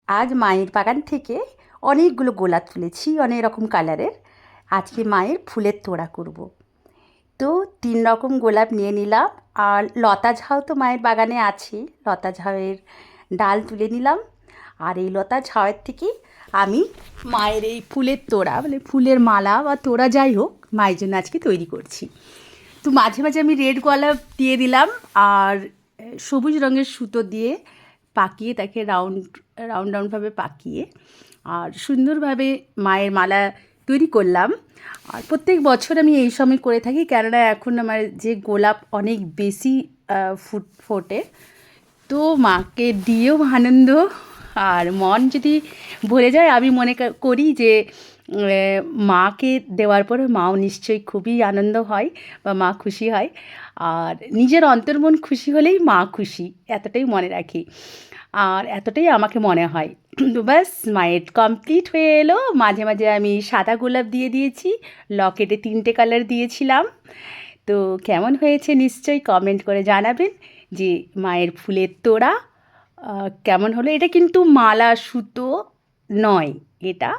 আজ মায়ের বাগান থেকে অনেকগুলো গোলাপ তুলেছি অনেক রকম কালারের। আজকে মায়ের ফুলের তোড়া করব। তো 3 রকম গোলাপ নিয়ে নিলাম। আর লতা ঝাউ তো মায়ের বাগানে আছেই, লতা ঝাউয়ের ডাল তুলে নিলাম। আর এই লতা ঝাউয়ের থেকে আমি মায়ের এই ফুলের তোড়া মানে ফুলের মালা বা তোড়া যাই হোক মায়ের জন্য আজকে তৈরি করছি। তো মাঝে মাঝে আমি রেড গোলাপ দিয়ে দিলাম আর সবুজ রঙের সুতো দিয়ে পাকিয়ে তাকে রাউন্ড রাউন্ড রাউন্ডভাবে পাকিয়ে আর সুন্দরভাবে মায়ের মালা তৈরি করলাম। আর প্রত্যেক বছর আমি এই সময় করে থাকি, কেননা এখন আমার যে গোলাপ অনেক বেশি ফোটে, তো মাকে দিয়েও আনন্দ আর মন যদি ভরে যায়, আমি মনে করি যে মাকে দেওয়ার পরে মাও নিশ্চয়ই খুবই আনন্দ হয় বা মা খুশি হয়। আর নিজের অন্তর্মন খুশি হলেই মা খুশি, এতটাই মনে রাখি আর এতটাই আমাকে মনে হয়। তো ব্যাস মায়ের কমপ্লিট হয়ে এলো। মাঝে মাঝে আমি সাদা গোলাপ দিয়ে দিয়েছি, লকেটে 3টে কালার দিয়েছিলাম। তো কেমন হয়েছে নিশ্চয়ই কমেন্ট করে জানাবেন যে মায়ের ফুলের তোড়া কেমন হলো। এটা কিন্তু মালা সুতো নয়, এটা